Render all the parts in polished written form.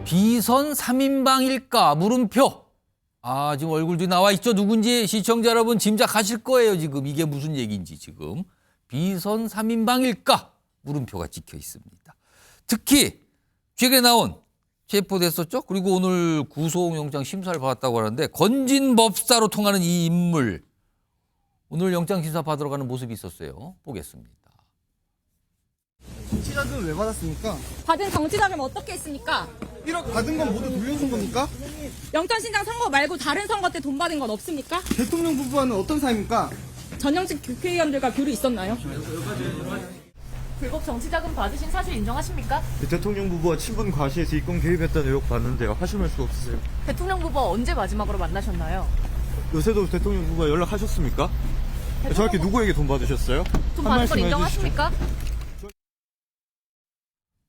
비선 3인방일까? 물음표. 아, 지금 얼굴도 나와 있죠. 누군지 시청자 여러분 짐작하실 거예요. 지금 이게 무슨 얘기인지 지금. 비선 3인방일까? 물음표가 찍혀 있습니다. 특히 최근에 나온 체포됐었죠. 그리고 오늘 구속영장 심사를 받았다고 하는데 건진법사로 통하는 이 인물. 오늘 영장 심사 받으러 가는 모습이 있었어요. 보겠습니다. 정치자금 왜 받았습니까? 받은 정치자금 어떻게 했습니까? 1억 받은 건 모두 돌려준 겁니까? 영천신당 선거 말고 다른 선거 때 돈 받은 건 없습니까? 대통령 부부와는 어떤 사이입니까? 전현직 국회의원들과 교류 있었나요? 불법 정치자금 받으신 사실 인정하십니까? 대통령 부부와 친분 과시에서 입건 개입했다는 의혹 받는데요. 하실말 수가 없으세요. 대통령 부부와 언제 마지막으로 만나셨나요? 요새도 대통령 부부가 연락하셨습니까? 정확히 누구에게 돈 받으셨어요? 돈 한 받은 걸 말씀 인정하십니까?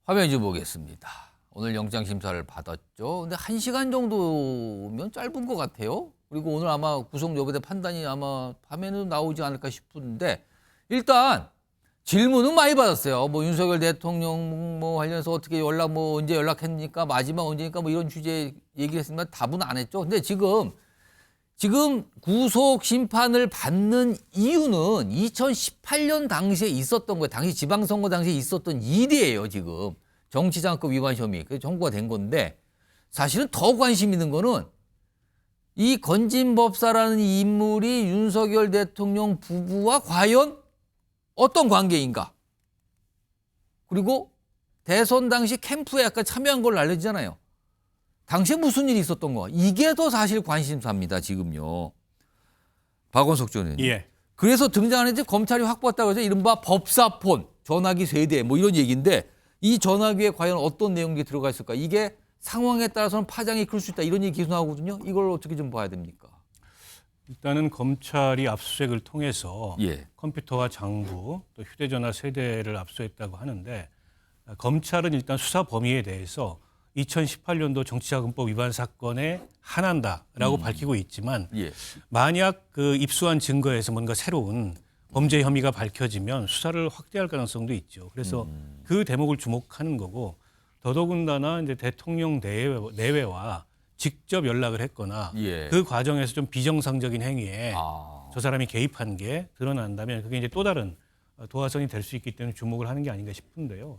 화면 좀 보겠습니다. 오늘 영장 심사를 받았죠. 근데 1시간 정도면 짧은 것 같아요. 그리고 오늘 아마 구속 여부에 대한 판단이 아마 밤에는 나오지 않을까 싶은데 일단 질문은 많이 받았어요. 뭐 윤석열 대통령 뭐 관련해서 어떻게 연락 뭐 언제 연락했습니까? 마지막 언제니까 뭐 이런 주제 얘기를 했으면 답은 안 했죠. 근데 지금 구속 심판을 받는 이유는 2018년 당시에 있었던 거예요. 당시 지방선거 당시에 있었던 일이에요, 지금. 정치자금법 위반 혐의. 그래서 청구가 된 건데 사실은 더 관심 있는 거는 이 건진법사라는 인물이 윤석열 대통령 부부와 과연 어떤 관계인가? 그리고 대선 당시 캠프에 약간 참여한 걸로 알려지잖아요. 당시에 무슨 일이 있었던 거? 이게 더 사실 관심사입니다, 지금요. 박원석 전 의원님. 예. 그래서 등장하는 이제 검찰이 확보했다고 해서 이른바 법사폰, 전화기 세대 뭐 이런 얘기인데 이 전화기에 과연 어떤 내용이 들어가 있을까? 이게 상황에 따라서는 파장이 클 수 있다. 이런 얘기 계속 나오거든요. 이걸 어떻게 좀 봐야 됩니까? 일단은 검찰이 압수수색을 통해서 예. 컴퓨터와 장부 또 휴대전화 세대를 압수했다고 하는데 검찰은 일단 수사 범위에 대해서 2018년도 정치자금법 위반 사건에 한한다라고 밝히고 있지만 예. 만약 그 입수한 증거에서 뭔가 새로운 범죄 혐의가 밝혀지면 수사를 확대할 가능성도 있죠. 그래서 그 대목을 주목하는 거고 더더군다나 이제 대통령 내외와 직접 연락을 했거나 예. 그 과정에서 좀 비정상적인 행위에 아. 저 사람이 개입한 게 드러난다면 그게 이제 또 다른 도화선이 될 수 있기 때문에 주목을 하는 게 아닌가 싶은데요.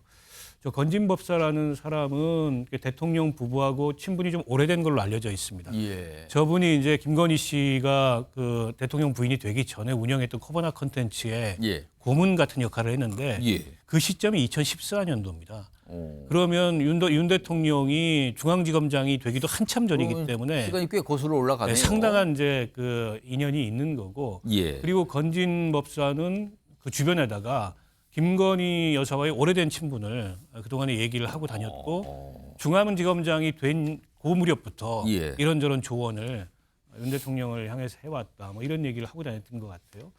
저 건진법사라는 사람은 대통령 부부하고 친분이 좀 오래된 걸로 알려져 있습니다. 예. 저분이 이제 김건희 씨가 그 대통령 부인이 되기 전에 운영했던 커버나 컨텐츠의 예. 고문 같은 역할을 했는데 예. 그 시점이 2014년도입니다. 오. 그러면 윤 대통령이 중앙지검장이 되기도 한참 전이기 때문에 시간이 꽤 거슬러 올라가네요. 상당한 이제 그 인연이 있는 거고 예. 그리고 건진 법사는 그 주변에다가 김건희 여사와의 오래된 친분을 그동안에 얘기를 하고 다녔고 중앙지검장이 된 그 무렵부터 예. 이런저런 조언을 윤 대통령을 향해서 해왔다 뭐 이런 얘기를 하고 다녔던 것 같아요.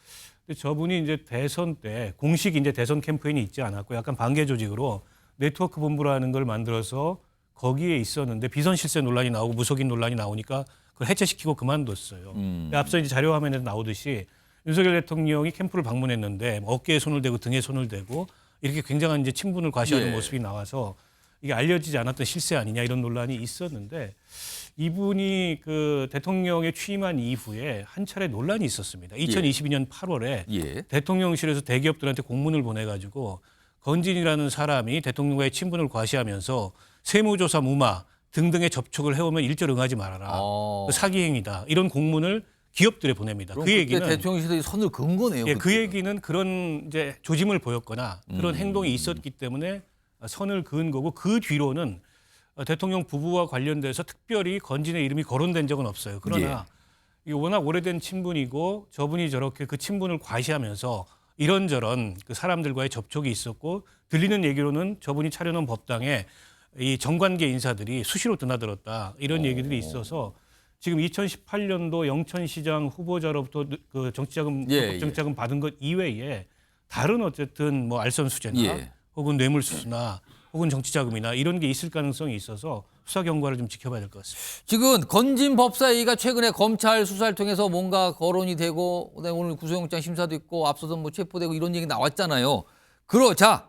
근데 저분이 이제 대선 때 공식 이제 대선 캠페인이 있지 않았고 약간 반개 조직으로 네트워크 본부라는 걸 만들어서 거기에 있었는데 비선 실세 논란이 나오고 무속인 논란이 나오니까 그걸 해체시키고 그만뒀어요. 앞서 이제 자료 화면에 나오듯이 윤석열 대통령이 캠프를 방문했는데 어깨에 손을 대고 등에 손을 대고 이렇게 굉장한 이제 친분을 과시하는 예. 모습이 나와서 이게 알려지지 않았던 실세 아니냐 이런 논란이 있었는데 이분이 그 대통령에 취임한 이후에 한 차례 논란이 있었습니다. 2022년 8월에 예. 대통령실에서 대기업들한테 공문을 보내가지고 건진이라는 사람이 대통령과의 친분을 과시하면서 세무조사 무마 등등의 접촉을 해오면 일절 응하지 말아라. 그 사기 행위다. 이런 공문을 기업들에 보냅니다. 그 얘기는 대통령실이 선을 그은 거네요. 예, 그 그때. 얘기는 그런 이제 조짐을 보였거나 그런 행동이 있었기 때문에 선을 그은 거고 그 뒤로는 대통령 부부와 관련돼서 특별히 건진의 이름이 거론된 적은 없어요. 그러나 이게 워낙 오래된 친분이고 저분이 저렇게 그 친분을 과시하면서 이런저런 그 사람들과의 접촉이 있었고 들리는 얘기로는 저분이 차려놓은 법당에 이 정관계 인사들이 수시로 드나들었다 이런 얘기들이 있어서 지금 2018년도 영천시장 후보자로부터 그 정치자금 예, 정치자금 받은 것 이외에 다른 어쨌든 뭐 알선수재나 예. 혹은 뇌물수수나 혹은 정치자금이나 이런 게 있을 가능성이 있어서 수사 경과를 좀 지켜봐야 될 것 같습니다. 지금 건진 법사 얘기가 최근에 검찰 수사를 통해서 뭔가 거론이 되고 그다음에 오늘 구속영장 심사도 있고 앞서서 뭐 체포되고 이런 얘기 나왔잖아요. 그러자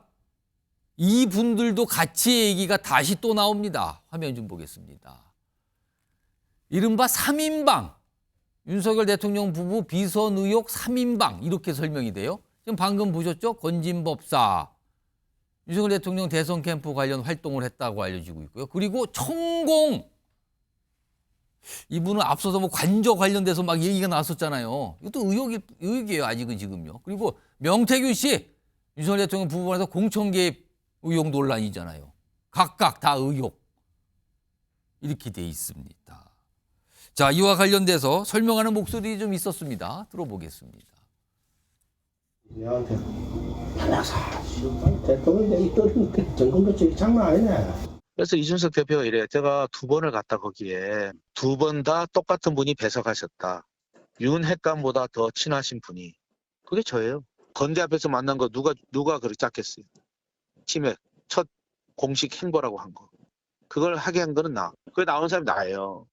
이 분들도 같이 얘기가 다시 또 나옵니다. 화면 좀 보겠습니다. 이른바 3인방. 윤석열 대통령 부부 비선 의혹 3인방 이렇게 설명이 돼요. 지금 방금 보셨죠? 건진법사. 윤석열 대통령 대선 캠프 관련 활동을 했다고 알려지고 있고요. 그리고 천공. 이분은 앞서서 뭐 관저 관련돼서 막 얘기가 나왔었잖아요. 이것도 의혹이에요. 아직은 지금요. 그리고 명태균 씨. 윤석열 대통령 부부에서 공천 개입 의혹 논란이잖아요. 각각 다 의혹. 이렇게 돼 있습니다. 자, 이와 관련돼서 설명하는 목소리 좀 있었습니다. 들어보겠습니다. 얘한테 하나 사실 대통령이 떠는 정권거치 장난 아니네. 그래서 이준석 대표가 이래요. 제가 2번을 갔다 거기에 2번 다 똑같은 분이 배석하셨다. 윤 핵관보다 더 친하신 분이. 그게 저예요. 건대 앞에서 만난 거 누가 그렇게 짰겠어요. 치맥 첫 공식 행보라고 한 거. 그걸 하게 한 거는 나. 그게 나온 사람이 나예요.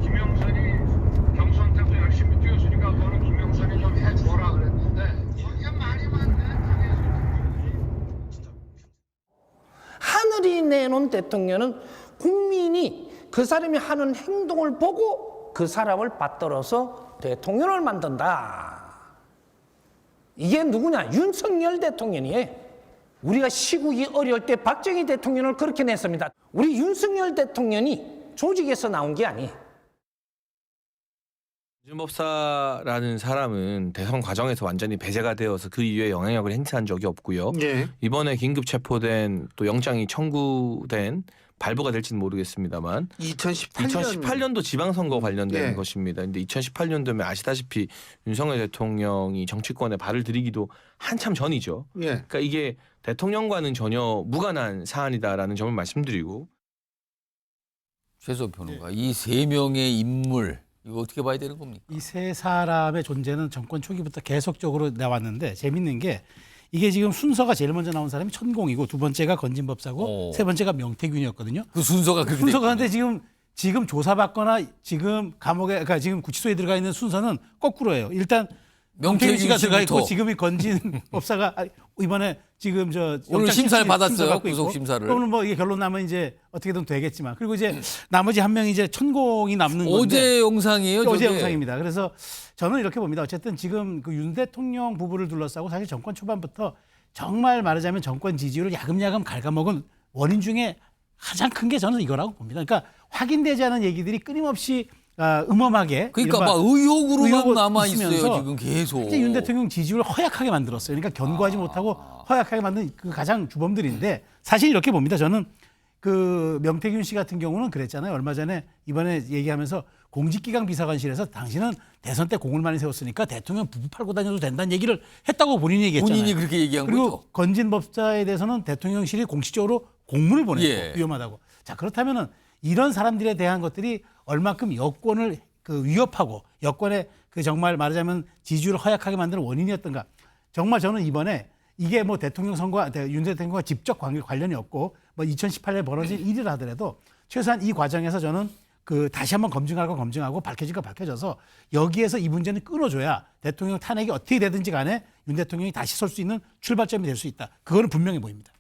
김영선이 경선 때도 열심히 뛰었으니까 너는 김영선이 좀 해줘라 그랬는데 거기가 말이 많네. 하늘이 내놓은 대통령은 국민이 그 사람이 하는 행동을 보고 그 사람을 받들어서 대통령을 만든다. 이게 누구냐? 윤석열 대통령이에요. 우리가 시국이 어려울 때 박정희 대통령을 그렇게 냈습니다. 우리 윤석열 대통령이 조직에서 나온 게 아니에요. 건진법사라는 사람은 대선 과정에서 완전히 배제가 되어서 그 이후에 영향력을 행사한 적이 없고요. 예. 이번에 긴급 체포된 또 영장이 청구된 발부가 될지는 모르겠습니다만 2018년도 지방선거 관련된 예. 것입니다. 근데 2018년도면 아시다시피 윤석열 대통령이 정치권에 발을 들이기도 한참 전이죠. 예. 그러니까 이게 대통령과는 전혀 무관한 사안이다라는 점을 말씀드리고 최소 평론가, 이 3명의 인물 이거 어떻게 봐야 되는 겁니까? 이 세 사람의 존재는 정권 초기부터 계속적으로 나왔는데 재밌는 게 이게 지금 순서가 제일 먼저 나온 사람이 천공이고 두 번째가 건진법사고 세 번째가 명태균이었거든요. 그 순서가 그렇게 순서가 근데 지금 조사받거나 지금 감옥에 그러니까 지금 구치소에 들어가 있는 순서는 거꾸로예요. 일단 명태균 씨가 들어가 있고 지금이 건진법사가 이번에 지금 오늘 심사를 받았어요. 구속 구속 심사를. 그러면 뭐 이게 결론 나면 이제 어떻게든 되겠지만 그리고 이제 나머지 한 명이 이제 천공이 남는 건데 어제 영상이에요. 어제 저게. 영상입니다. 그래서 저는 이렇게 봅니다. 어쨌든 지금 그 윤 대통령 부부를 둘러싸고 사실 정권 초반부터 정말 말하자면 정권 지지율을 야금야금 갉아먹은 원인 중에 가장 큰 게 저는 이거라고 봅니다. 그러니까 확인되지 않은 얘기들이 끊임없이 음험하게 그러니까 막 의혹으로만 남아 있으면서 있어요. 지금 계속. 이제 윤 대통령 지지율을 허약하게 만들었어요. 그러니까 견고하지 못하고 허약하게 만든 그 가장 주범들인데 사실 이렇게 봅니다. 저는 그 명태균 씨 같은 경우는 그랬잖아요. 얼마 전에 이번에 얘기하면서 공직기강 비서관실에서 당신은 대선 때 공을 많이 세웠으니까 대통령 부부 팔고 다녀도 된다는 얘기를 했다고 본인이 얘기했잖아요. 본인이 그렇게 얘기한 그리고 거죠. 건진법사에 대해서는 대통령실이 공식적으로 공문을 보냈고 위험하다고. 자 그렇다면은 이런 사람들에 대한 것들이 얼마큼 여권을 그 위협하고 여권의 그 정말 말하자면 지지율을 허약하게 만드는 원인이었던가. 정말 저는 이번에 이게 뭐 대통령 선거와 윤 대통령과 직접 관련이 없고 뭐 2018년에 벌어진 일이라 하더라도 최소한 이 과정에서 저는 그 다시 한번 검증하고 밝혀질 거 밝혀져서 여기에서 이 문제는 끊어줘야 대통령 탄핵이 어떻게 되든지 간에 윤 대통령이 다시 설 수 있는 출발점이 될 수 있다. 그거는 분명히 보입니다.